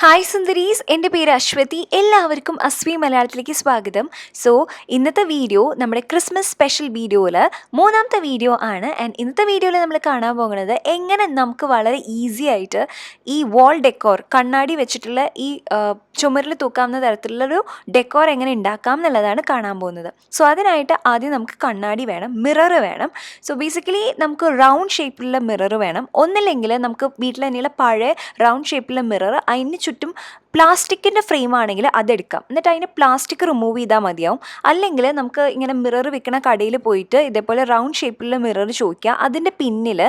Hi സുന്ദരീസ്, എൻ്റെ പേര് അശ്വതി. എല്ലാവർക്കും അസ്വി മലയാളത്തിലേക്ക് സ്വാഗതം. സോ ഇന്നത്തെ വീഡിയോ നമ്മുടെ ക്രിസ്മസ് സ്പെഷ്യൽ വീഡിയോയിൽ മൂന്നാമത്തെ വീഡിയോ ആണ്. ആൻഡ് ഇന്നത്തെ വീഡിയോയിൽ നമ്മൾ കാണാൻ പോകുന്നത് എങ്ങനെ നമുക്ക് വളരെ ഈസി ആയിട്ട് ഈ വാൾ ഡെക്കോർ, കണ്ണാടി വെച്ചിട്ടുള്ള ഈ ചുമരിൽ തൂക്കാവുന്ന തരത്തിലുള്ളൊരു ഡെക്കോർ എങ്ങനെ ഉണ്ടാക്കാം എന്നുള്ളതാണ് കാണാൻ പോകുന്നത്. സോ അതിനായിട്ട് ആദ്യം നമുക്ക് കണ്ണാടി വേണം, മിറർ വേണം. സോ ബേസിക്കലി നമുക്ക് റൗണ്ട് ഷേപ്പിലുള്ള മിറർ വേണം. ഒന്നില്ലെങ്കിൽ നമുക്ക് വീട്ടിൽ തന്നെയുള്ള പഴയ റൗണ്ട് ഷേപ്പിലുള്ള മിറർ, അതിന് ചുറ്റും പ്ലാസ്റ്റിക്കിൻ്റെ ഫ്രെയിം ആണെങ്കിൽ അതെടുക്കാം. എന്നിട്ട് അതിന് പ്ലാസ്റ്റിക് റിമൂവ് ചെയ്താൽ മതിയാവും. അല്ലെങ്കിൽ നമുക്ക് ഇങ്ങനെ മിറർ വിൽക്കുന്ന കടയിൽ പോയിട്ട് ഇതേപോലെ റൗണ്ട് ഷേപ്പിലുള്ള മിറർ ചോദിക്കുക. അതിൻ്റെ പിന്നിൽ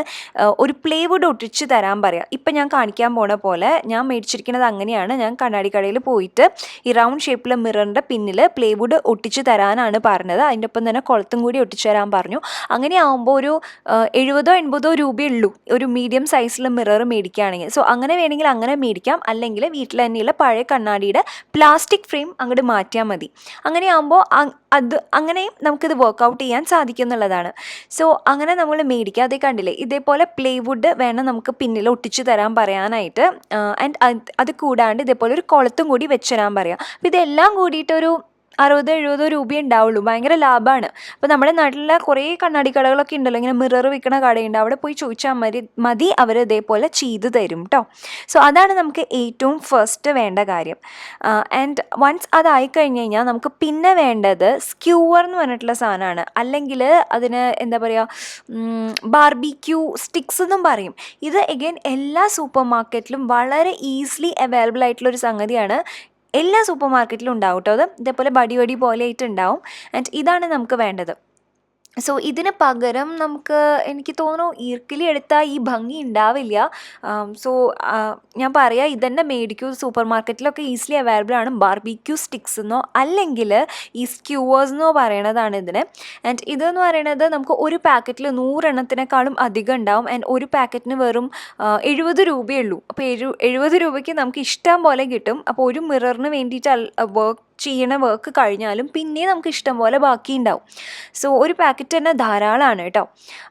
ഒരു പ്ലേവുഡ് ഒട്ടിച്ച് തരാൻ പറയാം. ഇപ്പം ഞാൻ കാണിക്കാൻ പോണ പോലെ ഞാൻ മേടിച്ചിരിക്കുന്നത് അങ്ങനെയാണ്. ഞാൻ കണ്ണാടി കടയിൽ പോയിട്ട് ഈ റൗണ്ട് ഷേപ്പിലുള്ള മിററിൻ്റെ പിന്നിൽ പ്ലേവുഡ് ഒട്ടിച്ച് തരാനാണ് പറഞ്ഞത്. അതിൻ്റെ ഒപ്പം തന്നെ കുളത്തും കൂടി ഒട്ടിച്ച് തരാൻ പറഞ്ഞു. അങ്ങനെ ആകുമ്പോൾ ഒരു 70-80 രൂപയേ ഉള്ളൂ ഒരു മീഡിയം സൈസിലുള്ള മിറർ മേടിക്കുകയാണെങ്കിൽ. സോ അങ്ങനെ വേണമെങ്കിൽ അങ്ങനെ മേടിക്കാം. അല്ലെങ്കിൽ വീട്ടിൽ തന്നെയുള്ള പഴയ കണ്ണാടിയുടെ പ്ലാസ്റ്റിക് ഫ്രെയിം അങ്ങോട്ട് മാറ്റിയാൽ മതി. അങ്ങനെ ആകുമ്പോൾ അങ്ങനെയും നമുക്കിത് വർക്കൗട്ട് ചെയ്യാൻ സാധിക്കും എന്നുള്ളതാണ്. സോ അങ്ങനെ നമ്മൾ മേടിക്കുക. അതേ കണ്ടില്ലേ, ഇതേപോലെ പ്ലേവുഡ് വേണം നമുക്ക് പിന്നിൽ ഒട്ടിച്ച് തരാൻ പറയാനായിട്ട്. ആൻഡ് അത് കൂടാണ്ട് ഇതേപോലെ ഒരു കുളത്തും കൂടി വെച്ച് തരാൻ പറയാം. അപ്പോൾ ഇതെല്ലാം കൂടിയിട്ടൊരു 60-70 രൂപയേ ഉണ്ടാവുള്ളൂ. ഭയങ്കര ലാഭമാണ്. അപ്പോൾ നമ്മുടെ നാട്ടിലെ കുറേ കണ്ണാടി കടകളൊക്കെ ഉണ്ടല്ലോ, ഇങ്ങനെ മിറർ വിൽക്കുന്ന കടയുണ്ട്. അവിടെ പോയി ചോദിച്ചാൽ മതി അവർ ഇതേപോലെ ചെയ്ത് തരും കേട്ടോ. സോ അതാണ് നമുക്ക് ഏറ്റവും ഫസ്റ്റ് വേണ്ട കാര്യം. ആൻഡ് വൺസ് അതായി കഴിഞ്ഞ് കഴിഞ്ഞാൽ നമുക്ക് പിന്നെ വേണ്ടത് സ്ക്യൂവർ എന്ന് പറഞ്ഞിട്ടുള്ള സാധനമാണ്. അല്ലെങ്കിൽ അതിന് എന്താ പറയുക, ബാർബിക്യൂ സ്റ്റിക്സ് എന്നും പറയും. ഇത് എഗെയിൻ എല്ലാ സൂപ്പർ മാർക്കറ്റിലും വളരെ ഈസിലി അവൈലബിൾ ആയിട്ടുള്ളൊരു സംഗതിയാണ്. എല്ലാ സൂപ്പർ മാർക്കറ്റിലും ഉണ്ടാവും കേട്ടോ. അത് ഇതേപോലെ ബടി പോലെ ആയിട്ടുണ്ടാവും. ആൻഡ് ഇതാണ് നമുക്ക് വേണ്ടത്. സോ ഇതിന് പകരം എനിക്ക് തോന്നുന്നു ഈർക്കിലി എടുത്താൽ ഈ ഭംഗി ഉണ്ടാവില്ല. സോ ഞാൻ പറയാം, ഇതന്നെ മേടിക്കൂ. സൂപ്പർ മാർക്കറ്റിലൊക്കെ ഈസിലി അവൈലബിൾ ആണ്. ബാർബിക്യൂ സ്റ്റിക്സ് എന്നോ അല്ലെങ്കിൽ ഈ സ്ക്യൂവേഴ്സ് എന്നോ പറയണതാണ് ഇതിന്. ആൻഡ് ഇതെന്ന് പറയണത് നമുക്ക് ഒരു പാക്കറ്റിൽ 100 എണ്ണത്തിനേക്കാളും അധികം ഉണ്ടാവും. ആൻഡ് ഒരു പാക്കറ്റിന് വെറും 70 രൂപയേ ഉള്ളൂ. അപ്പോൾ 70 രൂപയ്ക്ക് നമുക്ക് ഇഷ്ടം പോലെ കിട്ടും. അപ്പോൾ ഒരു മിററിന് വേണ്ടിയിട്ട് ചെയ്യണ വർക്ക് കഴിഞ്ഞാലും പിന്നെ നമുക്ക് ഇഷ്ടം പോലെ ബാക്കി ഉണ്ടാവും. സോ ഒരു പാക്കറ്റ് തന്നെ ധാരാളമാണ് കേട്ടോ.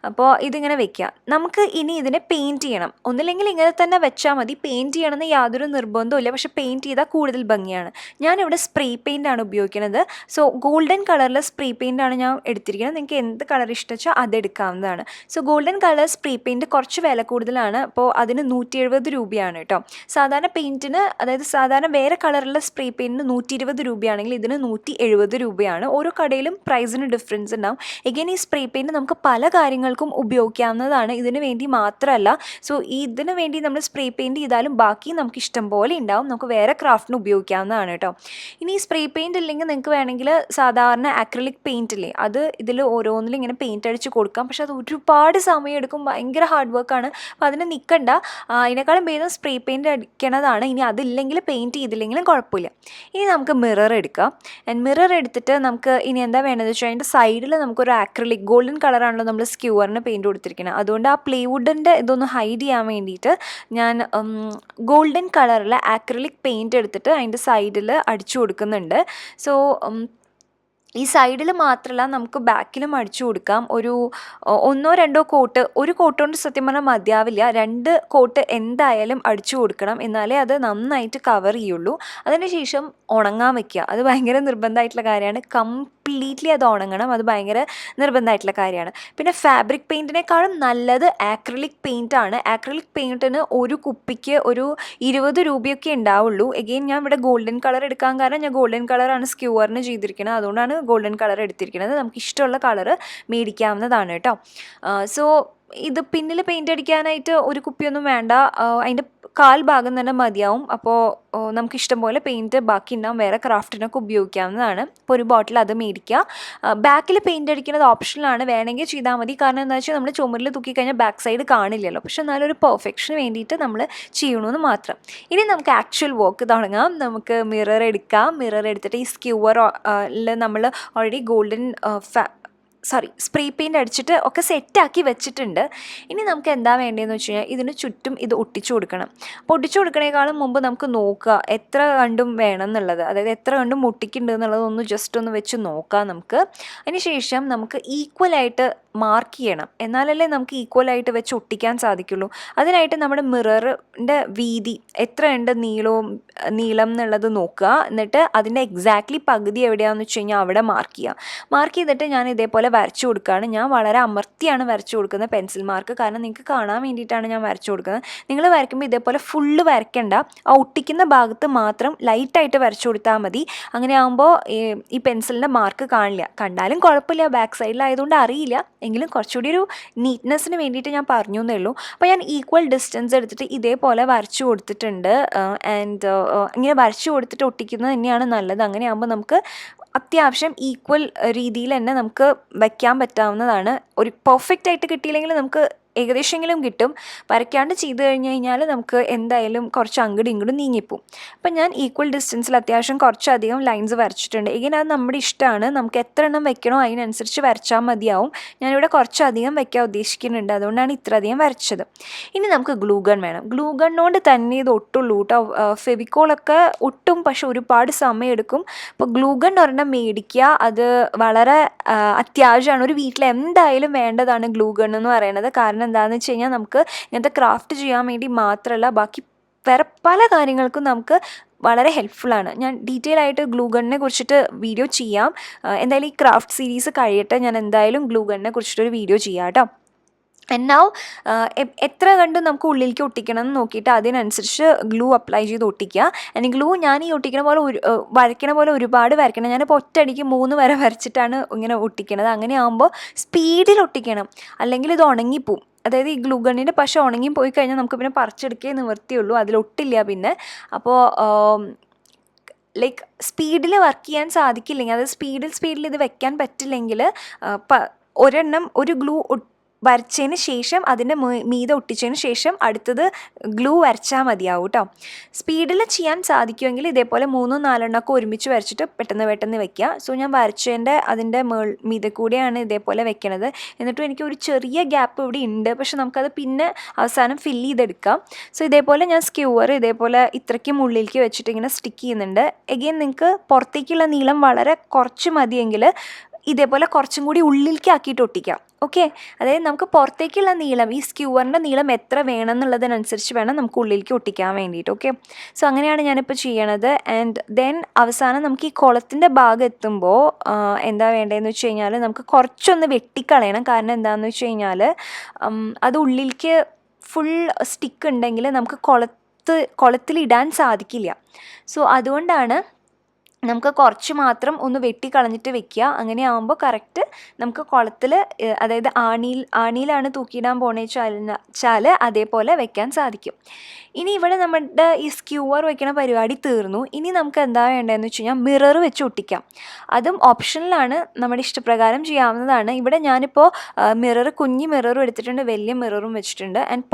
അപ്പോൾ ഇതിങ്ങനെ വെക്കുക. നമുക്ക് ഇനി ഇതിനെ പെയിൻറ്റ് ചെയ്യണം. ഒന്നില്ലെങ്കിൽ ഇങ്ങനെ തന്നെ വെച്ചാൽ മതി. പെയിൻറ്റ് ചെയ്യണമെന്ന് യാതൊരു നിർബന്ധമില്ല. പക്ഷേ പെയിൻറ്റ് ചെയ്താൽ കൂടുതൽ ഭംഗിയാണ്. ഞാനിവിടെ സ്പ്രേ പെയിൻ്റാണ് ഉപയോഗിക്കുന്നത്. സോ ഗോൾഡൻ കളറിലെ സ്പ്രേ പെയിൻ്റാണ് ഞാൻ എടുത്തിരിക്കുന്നത്. നിങ്ങൾക്ക് എന്ത് കളർ ഇഷ്ടം അതെടുക്കാവുന്നതാണ്. So golden colour spray paint കുറച്ച് വില കൂടുതലാണ്. അപ്പോൾ അതിന് 170 രൂപയാണ് കേട്ടോ. സാധാരണ പെയിൻറ്റിന്, അതായത് സാധാരണ വേറെ കളറുള്ള സ്പ്രേ പെയിൻറ്റിന് 120 രൂപയാണെങ്കിൽ ഇതിന് 170 രൂപയാണ്. ഓരോ കടയിലും പ്രൈസിന് ഡിഫറൻസ് ഉണ്ടാവും. എഗെയിൻ ഈ സ്പ്രേ പെയിൻറ്റ് നമുക്ക് പല കാര്യങ്ങൾക്കും ഉപയോഗിക്കാവുന്നതാണ്. ഇതിന് വേണ്ടി മാത്രമല്ല. സോ ഇതിന് വേണ്ടി നമ്മൾ സ്പ്രേ പെയിൻറ്റ് ചെയ്താലും ബാക്കി നമുക്ക് ഇഷ്ടം പോലെ ഉണ്ടാവും. നമുക്ക് വേറെ ക്രാഫ്റ്റിന് ഉപയോഗിക്കാവുന്നതാണ് കേട്ടോ. ഇനി ഈ സ്പ്രേ പെയിൻറ്റ് ഇല്ലെങ്കിൽ നിങ്ങൾക്ക് വേണമെങ്കിൽ സാധാരണ അക്രിലിക് പെയിൻറ്റ് ഇല്ലേ, അത് ഇതിൽ ഓരോന്നിലും ഇങ്ങനെ പെയിൻറ്റ് അടിച്ച് കൊടുക്കാം. പക്ഷെ അത് ഒരുപാട് സമയം എടുക്കും. ഭയങ്കര ഹാർഡ് വർക്കാണ്. അപ്പോൾ അതിന് നിൽക്കണ്ട. അതിനേക്കാളും ഭേദം സ്പ്രേ പെയിൻറ്റ് അടിക്കണതാണ്. ഇനി അതില്ലെങ്കിൽ പെയിൻറ്റ് ചെയ്തില്ലെങ്കിലും കുഴപ്പമില്ല. ഇനി നമുക്ക് മിറർ എടുക്കാം. ആൻഡ് മിറർ എടുത്തിട്ട് നമുക്ക് ഇനി എന്താ വേണ്ടതെന്ന് വെച്ചാൽ അതിൻ്റെ സൈഡിൽ നമുക്കൊരു ആക്രിലിക് ഗോൾഡൻ കളറാണല്ലോ നമ്മൾ സ്ക്യൂവറിന് പെയിൻറ്റ് കൊടുത്തിരിക്കുന്നത്. അതുകൊണ്ട് ആ പ്ലേവുഡിൻ്റെ ഇതൊന്ന് ഹൈഡ് ചെയ്യാൻ വേണ്ടിയിട്ട് ഞാൻ ഗോൾഡൻ കളറിലെ ആക്രിലിക് പെയിൻറ്റ് എടുത്തിട്ട് അതിൻ്റെ സൈഡിൽ അടിച്ചു കൊടുക്കുന്നുണ്ട്. സോ ഈ സൈഡിൽ മാത്രമല്ല, നമുക്ക് ബാക്കിലും അടിച്ചു കൊടുക്കാം. ഒരു 1-2 കോട്ട്. ഒരു കോട്ട് കൊണ്ട് സത്യം പറഞ്ഞാൽ മതിയാവില്ല. 2 കോട്ട് എന്തായാലും അടിച്ചു കൊടുക്കണം. എന്നാലേ അത് നന്നായിട്ട് കവർ ചെയ്യുള്ളൂ. അതിനുശേഷം ഉണങ്ങാൻ വയ്ക്കുക. അത് ഭയങ്കര നിർബന്ധമായിട്ടുള്ള കാര്യമാണ്. കംപ്ലീറ്റ്ലി അത് ഉണങ്ങണം. അത് ഭയങ്കര നിർബന്ധമായിട്ടുള്ള കാര്യമാണ്. പിന്നെ ഫാബ്രിക് പെയിൻറ്റിനേക്കാളും നല്ലത് ആക്രിലിക് പെയിൻറ്റാണ്. ആക്രിലിക് പെയിൻറ്റിന് ഒരു കുപ്പിക്ക് ഒരു 20 രൂപയൊക്കെ ഉണ്ടാവുള്ളൂ. എഗെയിൻ ഞാൻ ഇവിടെ ഗോൾഡൻ കളർ എടുക്കാൻ കാരണം ഞാൻ ഗോൾഡൻ കളറാണ് സ്ക്യൂവറിന് ചെയ്തിരിക്കുന്നത്. അതുകൊണ്ടാണ് ഗോൾഡൻ കളർ എടുത്തിരിക്കുന്നത്. നമുക്ക് ഇഷ്ടമുള്ള കളറ് മേടിക്കാവുന്നതാണ് കേട്ടോ. സോ ഇത് പിന്നിൽ പെയിൻറ്റ് അടിക്കാനായിട്ട് ഒരു കുപ്പിയൊന്നും വേണ്ട. അതിൻ്റെ കാൽ ഭാഗം തന്നെ മതിയാവും. അപ്പോൾ നമുക്ക് ഇഷ്ടം പോലെ പെയിൻറ്റ് ബാക്കി ഉണ്ടാവും. വേറെ ക്രാഫ്റ്റിനൊക്കെ ഉപയോഗിക്കാവുന്നതാണ്. ഇപ്പോൾ ഒരു ബോട്ടിൽ അത് മേടിക്കുക. ബാക്കിൽ പെയിൻറ്റ് അടിക്കുന്നത് ഓപ്ഷനിലാണ്. വേണമെങ്കിൽ ചെയ്താൽ മതി. കാരണം എന്താ വെച്ചാൽ നമ്മൾ ചുമരിൽ തൂക്കിക്കഴിഞ്ഞാൽ ബാക്ക് സൈഡ് കാണില്ലല്ലോ. പക്ഷെ എന്നാലും ഒരു പെർഫെക്ഷന് വേണ്ടിയിട്ട് നമ്മൾ ചെയ്യണമെന്ന് മാത്രം. ഇനി നമുക്ക് ആക്ച്വൽ വർക്ക് തുടങ്ങാം. നമുക്ക് മിറർ എടുക്കാം. മിറർ എടുത്തിട്ട് ഈ സ്ക്യൂവറിൽ നമ്മൾ ഓൾറെഡി ഗോൾഡൻ സ്പ്രേ പെയിൻ്റ് അടിച്ചിട്ട് ഒക്കെ സെറ്റാക്കി വെച്ചിട്ടുണ്ട്. ഇനി നമുക്ക് എന്താ വേണ്ടതെന്ന് വെച്ച് കഴിഞ്ഞാൽ ഇതിന് ചുറ്റും ഇത് ഒട്ടിച്ചു കൊടുക്കണം. അപ്പോൾ ഒട്ടിച്ചു കൊടുക്കണേക്കാളും മുമ്പ് നമുക്ക് നോക്കുക എത്ര കണ്ടും വേണം എന്നുള്ളത്, അതായത് എത്ര കണ്ടും ഒട്ടിക്കുന്നുണ്ട് എന്നുള്ളത് ജസ്റ്റ് ഒന്ന് വെച്ച് നോക്കാം നമുക്ക്. അതിന് ശേഷം നമുക്ക് ഈക്വലായിട്ട് മാർക്ക് ചെയ്യണം, എന്നാലല്ലേ നമുക്ക് ഈക്വലായിട്ട് വെച്ച് ഒട്ടിക്കാൻ സാധിക്കുള്ളൂ. അതിനായിട്ട് നമ്മുടെ മിററിൻ്റെ വീതി എത്രയുണ്ട് നീളം എന്നുള്ളത് നോക്കുക. എന്നിട്ട് അതിൻ്റെ എക്സാക്ട്ലി പകുതി എവിടെയാണെന്ന് വെച്ച് കഴിഞ്ഞാൽ അവിടെ മാർക്ക് ചെയ്യുക. മാർക്ക് ചെയ്തിട്ട് ഞാൻ ഇതേപോലെ വരച്ചു കൊടുക്കുകയാണ്. ഞാൻ വളരെ അമർത്തിയാണ് വരച്ചു കൊടുക്കുന്നത് പെൻസിൽ മാർക്ക്, കാരണം നിങ്ങൾക്ക് കാണാൻ വേണ്ടിയിട്ടാണ് ഞാൻ വരച്ചു കൊടുക്കുന്നത്. നിങ്ങൾ വരയ്ക്കുമ്പോൾ ഇതേപോലെ ഫുള്ള് വരയ്ക്കണ്ട, ആ ഒട്ടിക്കുന്ന ഭാഗത്ത് മാത്രം ലൈറ്റായിട്ട് വരച്ചു കൊടുത്താൽ മതി. അങ്ങനെ ആകുമ്പോൾ ഈ പെൻസിലിൻ്റെ മാർക്ക് കാണില്ല. കണ്ടാലും കുഴപ്പമില്ല, ബാക്ക് സൈഡിലായതുകൊണ്ട് അറിയില്ല, എങ്കിലും കുറച്ചുകൂടി ഒരു നീറ്റ്നെസ്സിന് വേണ്ടിയിട്ട് ഞാൻ പറഞ്ഞു എന്നേ ഉള്ളൂ. അപ്പോൾ ഞാൻ ഈക്വൽ ഡിസ്റ്റൻസ് എടുത്തിട്ട് ഇതേപോലെ വരച്ചു കൊടുത്തിട്ടുണ്ട്. ആൻഡ് ഇങ്ങനെ വരച്ചു കൊടുത്തിട്ട് ഒട്ടിക്കുന്നത് തന്നെയാണ് നല്ലത്. അങ്ങനെ ആകുമ്പോൾ നമുക്ക് അത്യാവശ്യം ഈക്വൽ രീതിയിൽ തന്നെ നമുക്ക് വയ്ക്കാൻ പറ്റാവുന്നതാണ്. ഒരു പെർഫെക്റ്റ് ആയിട്ട് കിട്ടിയില്ലെങ്കിൽ നമുക്ക് ഏകദേശമെങ്കിലും കിട്ടും. വരയ്ക്കാണ്ട് ചെയ്ത് കഴിഞ്ഞാൽ നമുക്ക് എന്തായാലും കുറച്ച് അങ്ങോട്ടും ഇങ്ങോട്ടും നീങ്ങിപ്പോവും. അപ്പം ഞാൻ ഈക്വൽ ഡിസ്റ്റൻസിൽ അത്യാവശ്യം കുറച്ചധികം ലൈൻസ് വരച്ചിട്ടുണ്ട്. ഇങ്ങനെ അത് നമ്മുടെ ഇഷ്ടമാണ്, നമുക്ക് എത്ര എണ്ണം വെക്കണോ അതിനനുസരിച്ച് വരച്ചാൽ മതിയാവും. ഞാനിവിടെ കുറച്ചധികം വയ്ക്കാൻ ഉദ്ദേശിക്കുന്നുണ്ട്, അതുകൊണ്ടാണ് ഇത്രയധികം വരച്ചത്. ഇനി നമുക്ക് ഗ്ലൂ ഗൺ വേണം. ഗ്ലൂ ഗണ്ണോണ്ട് തന്നെ ഇത് ഒട്ടുള്ളൂ കേട്ടോ. ഫെവിക്കോളൊക്കെ ഒട്ടും, പക്ഷെ ഒരുപാട് സമയം എടുക്കും. അപ്പോൾ ഗ്ലൂ ഗൺ ഒരെണ്ണം മേടിക്കുക, അത് വളരെ അത്യാവശ്യമാണ്. ഒരു വീട്ടിൽ എന്തായാലും വേണ്ടതാണ് ഗ്ലൂ ഗൺ എന്ന് പറയുന്നത്. കാരണം എന്താണെന്ന് വെച്ച് കഴിഞ്ഞാൽ നമുക്ക് ഇങ്ങനത്തെ ക്രാഫ്റ്റ് ചെയ്യാൻ വേണ്ടി മാത്രമല്ല, ബാക്കി വേറെ പല കാര്യങ്ങൾക്കും നമുക്ക് വളരെ ഹെൽപ്ഫുള്ളാണ്. ഞാൻ ഡീറ്റെയിൽ ആയിട്ട് ഗ്ലൂ ഗണ്ണിനെ കുറിച്ചിട്ട് വീഡിയോ ചെയ്യാം. എന്തായാലും ഈ ക്രാഫ്റ്റ് സീരീസ് കഴിയട്ടെ, ഞാൻ എന്തായാലും ഗ്ലൂ ഗണ്ണിനെ കുറിച്ചിട്ടൊരു വീഡിയോ ചെയ്യാം കേട്ടോ. നൗ എത്ര കണ്ടും നമുക്ക് ഉള്ളിലേക്ക് ഒട്ടിക്കണം എന്ന് നോക്കിയിട്ട് അതിനനുസരിച്ച് ഗ്ലൂ അപ്ലൈ ചെയ്ത് ഒട്ടിക്കുക. അല്ലെങ്കിൽ ഗ്ലൂ ഞാൻ ഈ ഒട്ടിക്കണ പോലെ വരയ്ക്കണ പോലെ ഒരുപാട് വരയ്ക്കണം. ഞാനിപ്പോൾ ഒറ്റയടിക്ക് 3 വര വരച്ചിട്ടാണ് ഇങ്ങനെ ഒട്ടിക്കണത്. അങ്ങനെ ആകുമ്പോൾ സ്പീഡിൽ ഒട്ടിക്കണം, അല്ലെങ്കിൽ ഇത് ഉണങ്ങിപ്പോവും. അതായത് ഈ ഗ്ലൂ ഗണ്ണിൻ്റെ പശ ഉണങ്ങി പോയി കഴിഞ്ഞാൽ നമുക്ക് പിന്നെ പറിച്ചെടുക്കേ നിവർത്തിയുള്ളൂ, അതിലൊട്ടില്ല പിന്നെ. അപ്പോൾ ലൈക്ക് സ്പീഡിൽ വർക്ക് ചെയ്യാൻ സാധിക്കില്ലെങ്കിൽ, അത് സ്പീഡിൽ ഇത് വെക്കാൻ പറ്റില്ലെങ്കിൽ ഒരെണ്ണം ഒരു ഗ്ലൂ വരച്ചതിന് ശേഷം അതിൻ്റെ മീതെ ഒട്ടിച്ചതിന് ശേഷം അടുത്തത് ഗ്ലൂ വരച്ചാൽ മതിയാവും കേട്ടോ. സ്പീഡിൽ ചെയ്യാൻ സാധിക്കുമെങ്കിൽ ഇതേപോലെ 3-4 എണ്ണമൊക്കെ ഒരുമിച്ച് വരച്ചിട്ട് പെട്ടെന്ന് വെക്കുക. സോ ഞാൻ വരച്ചതിൻ്റെ അതിൻ്റെ മീതെ കൂടെയാണ് ഇതേപോലെ വെക്കണത്. എന്നിട്ടും എനിക്ക് ഒരു ചെറിയ ഗ്യാപ്പ് ഇവിടെ ഉണ്ട്, പക്ഷെ നമുക്കത് പിന്നെ അവസാനം ഫില്ല് ചെയ്തെടുക്കാം. സോ ഇതേപോലെ ഞാൻ സ്ക്യൂവർ ഇതേപോലെ ഇത്രയ്ക്കും ഉള്ളിലേക്ക് വെച്ചിട്ട് ഇങ്ങനെ സ്റ്റിക്ക് ചെയ്യുന്നുണ്ട്. എഗെയിൻ നിങ്ങൾക്ക് പുറത്തേക്കുള്ള നീളം വളരെ കുറച്ച് മതിയെങ്കിൽ ഇതേപോലെ കുറച്ചും കൂടി ഉള്ളിലേക്ക് ആക്കിയിട്ട് ഒട്ടിക്കാം. ഓക്കെ, അതായത് നമുക്ക് പുറത്തേക്കുള്ള നീളം, ഈ സ്ക്യൂവറിൻ്റെ നീളം എത്ര വേണം എന്നുള്ളതിനനുസരിച്ച് വേണം നമുക്ക് ഉള്ളിലേക്ക് ഒട്ടിക്കാൻ വേണ്ടിയിട്ട്. ഓക്കെ, സോ അങ്ങനെയാണ് ഞാനിപ്പോൾ ചെയ്യണത്. ആൻഡ് ദെൻ അവസാനം നമുക്ക് ഈ കുളത്തിൻ്റെ ഭാഗം എത്തുമ്പോൾ എന്താ വേണ്ടതെന്ന് വെച്ച് കഴിഞ്ഞാൽ നമുക്ക് കുറച്ചൊന്ന് വെട്ടിക്കളയണം. കാരണം എന്താണെന്ന് വെച്ച് കഴിഞ്ഞാൽ അത് ഉള്ളിലേക്ക് ഫുൾ സ്റ്റിക്ക് ഉണ്ടെങ്കിൽ നമുക്ക് കുളത്തിലിടാൻ സാധിക്കില്ല. സോ അതുകൊണ്ടാണ് നമുക്ക് കുറച്ച് മാത്രം ഒന്ന് വെട്ടിക്കളഞ്ഞിട്ട് വെക്കുക. അങ്ങനെ ആകുമ്പോൾ കറക്റ്റ് നമുക്ക് കുളത്തിൽ, അതായത് ആണിയിലാണ് തൂക്കിയിടാൻ പോണേച്ചാൽ അതേപോലെ വെക്കാൻ സാധിക്കും. ഇനി ഇവിടെ നമ്മുടെ ഈ സ്ക്യൂവർ വയ്ക്കണ പരിപാടി തീർന്നു. ഇനി നമുക്ക് എന്താ വേണ്ടതെന്ന് വെച്ച് കഴിഞ്ഞാൽ മിറർ വെച്ച് ഒട്ടിക്കാം. അതും ഓപ്ഷനിലാണ്, നമ്മുടെ ഇഷ്ടപ്രകാരം ചെയ്യാവുന്നതാണ്. ഇവിടെ ഞാനിപ്പോൾ കുഞ്ഞി മിററും എടുത്തിട്ടുണ്ട്, വലിയ മിററും വെച്ചിട്ടുണ്ട്. ആൻഡ്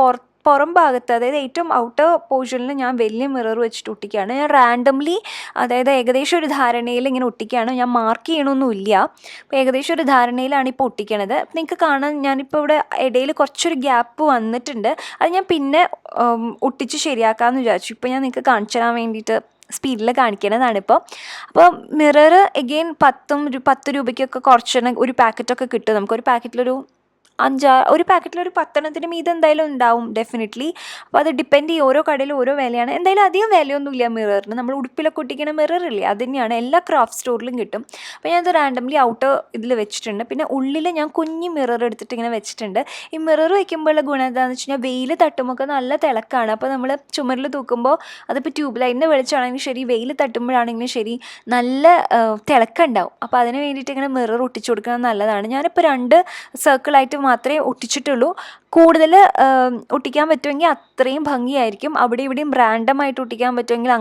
പുറം ഭാഗത്ത്, അതായത് ഏറ്റവും ഔട്ടർ പോർഷനിൽ ഞാൻ വലിയ മിറർ വെച്ചിട്ട് ഒട്ടിക്കുകയാണ്. ഞാൻ റാൻഡംലി, അതായത് ഏകദേശം ഒരു ധാരണയിൽ ഇങ്ങനെ ഒട്ടിക്കുകയാണ്. ഞാൻ മാർക്ക് ചെയ്യണമൊന്നുമില്ല. അപ്പോൾ ഏകദേശം ഒരു ധാരണയിലാണ് ഇപ്പോൾ ഒട്ടിക്കണത്. നിങ്ങൾക്ക് കാണാൻ ഞാനിപ്പോൾ ഇവിടെ ഇടയിൽ കുറച്ചൊരു ഗ്യാപ്പ് വന്നിട്ടുണ്ട്. അത് ഞാൻ പിന്നെ ഒട്ടിച്ച് ശരിയാക്കാമെന്ന് വിചാരിച്ചു. ഇപ്പോൾ ഞാൻ നിങ്ങൾക്ക് കാണിച്ചു തരാൻ വേണ്ടിയിട്ട് സ്പീഡിൽ കാണിക്കണതാണിപ്പോൾ. അപ്പോൾ മിറർ എഗെയിൻ 10 രൂപയ്ക്കൊക്കെ കുറച്ചെണ്ണം ഒരു പാക്കറ്റൊക്കെ കിട്ടും. നമുക്കൊരു പാക്കറ്റിലൊരു ഒരു പാക്കറ്റിലൊരു 10 എണ്ണത്തിന് മീത് എന്തായാലും ഉണ്ടാവും ഡെഫിനറ്റ്ലി. അപ്പോൾ അത് ഡിപ്പെൻഡ് ചെയ്യും, ഓരോ കടയിലും ഓരോ വിലയാണ്. എന്തായാലും അധികം വിലയൊന്നുമില്ല മിററിന്. നമ്മൾ ഉടുപ്പിലൊക്കെ ഒട്ടിക്കുന്ന മിററില്ലേ, അത് തന്നെയാണ് എല്ലാ ക്രാഫ്റ്റ് സ്റ്റോറിലും കിട്ടും. അപ്പോൾ ഞാനത് റാൻഡംലി ഔട്ട് ഇതിൽ വെച്ചിട്ടുണ്ട്. പിന്നെ ഉള്ളിൽ ഞാൻ കുഞ്ഞ് മിറർ എടുത്തിട്ട് ഇങ്ങനെ വെച്ചിട്ടുണ്ട്. ഈ മിറർ വയ്ക്കുമ്പോഴുള്ള ഗുണം എന്താണെന്ന് വെച്ച് കഴിഞ്ഞാൽ വെയിൽ തട്ടുമ്പോൾ നല്ല തിളക്കാണ്. അപ്പോൾ നമ്മൾ ചുമരിൽ തൂക്കുമ്പോൾ അതിപ്പോൾ ട്യൂബ് ലൈറ്റിൻ്റെ വെളിച്ചമാണെങ്കിലും ശരി, വെയിൽ തട്ടുമ്പോഴാണെങ്കിലും ശരി, നല്ല തിളക്കുണ്ടാവും. അപ്പോൾ അതിന് വേണ്ടിയിട്ട് ഇങ്ങനെ മിറർ ഒട്ടിച്ചു കൊടുക്കുന്നത് നല്ലതാണ്. ഞാനിപ്പോൾ 2 സർക്കിളായിട്ട് മാത്രമേ ഒട്ടിച്ചിട്ടുള്ളൂ. കൂടുതൽ ഒട്ടിക്കാൻ പറ്റുമെങ്കിൽ അത്രയും ഭംഗിയായിരിക്കും. അവിടെ ഇവിടെയും റാൻഡമായിട്ട് ഒട്ടിക്കാൻ പറ്റുമെങ്കിൽ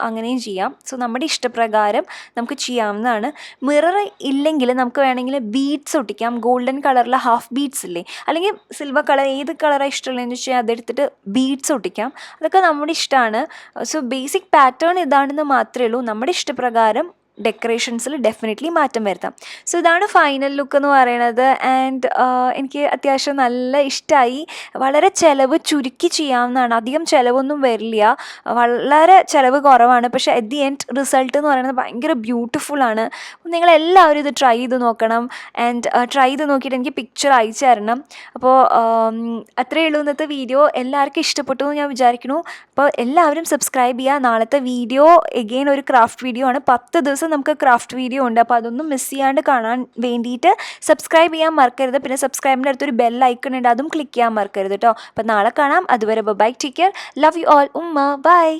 അങ്ങനെയും ചെയ്യാം. സോ നമ്മുടെ ഇഷ്ടപ്രകാരം നമുക്ക് ചെയ്യാവുന്നതാണ്. മിറർ ഇല്ലെങ്കിൽ നമുക്ക് വേണമെങ്കിൽ ബീഡ്സ് ഒട്ടിക്കാം. ഗോൾഡൻ കളറിലെ ഹാഫ് ബീഡ്സ് ഇല്ലേ, അല്ലെങ്കിൽ സിൽവർ കളർ, ഏത് കളറാണ് ഇഷ്ടമുള്ളതെന്ന് വെച്ചാൽ അതെടുത്തിട്ട് ബീഡ്സ് ഒട്ടിക്കാം. അതൊക്കെ നമ്മുടെ ഇഷ്ടമാണ്. സോ ബേസിക് പാറ്റേൺ ഇതാണെന്ന് മാത്രമേ ഉള്ളൂ. നമ്മുടെ ഇഷ്ടപ്രകാരം ഡെക്കറേഷൻസിൽ ഡെഫിനറ്റ്ലി മാറ്റം വരുത്താം. സോ ഇതാണ് ഫൈനൽ ലുക്ക് എന്ന് പറയുന്നത്. ആൻഡ് എനിക്ക് അത്യാവശ്യം നല്ല ഇഷ്ടമായി. വളരെ ചിലവ് ചുരുക്കി ചെയ്യാവുന്നതാണ്, അധികം ചിലവൊന്നും വരില്ല, വളരെ ചിലവ് കുറവാണ്. പക്ഷേ അറ്റ് ദി എൻഡ് റിസൾട്ട് എന്ന് പറയുന്നത് ഭയങ്കര ബ്യൂട്ടിഫുള്ളാണ്. നിങ്ങളെല്ലാവരും ഇത് ട്രൈ ചെയ്ത് നോക്കണം. ആൻഡ് ട്രൈ ചെയ്ത് നോക്കിയിട്ട് എനിക്ക് പിക്ചർ അയച്ചു തരണം. അപ്പോൾ അത്രയേ ഉള്ളൂ ഇന്നത്തെ വീഡിയോ. എല്ലാവർക്കും ഇഷ്ടപ്പെട്ടു എന്ന് ഞാൻ വിചാരിക്കുന്നു. അപ്പോൾ എല്ലാവരും സബ്സ്ക്രൈബ് ചെയ്യുക. നാളത്തെ വീഡിയോ എഗെയിൻ ഒരു ക്രാഫ്റ്റ് വീഡിയോ ആണ്. 10 ദിവസം നമുക്ക് ക്രാഫ്റ്റ് വീഡിയോ ഉണ്ട്. അപ്പോൾ അതൊന്നും മിസ് ചെയ്യാണ്ട് കാണാൻ വേണ്ടിയിട്ട് സബ്സ്ക്രൈബ് ചെയ്യാൻ മറക്കരുത്. പിന്നെ സബ്സ്ക്രൈബിൻ്റെ അടുത്തൊരു ബെൽ ഐക്കൺ ഉണ്ട്, അതും ക്ലിക്ക് ചെയ്യാൻ മറക്കരുത് കേട്ടോ. അപ്പോൾ നാളെ കാണാം. അതുവരെ bye, take care, love you all, ഉമ്മ, ബൈ.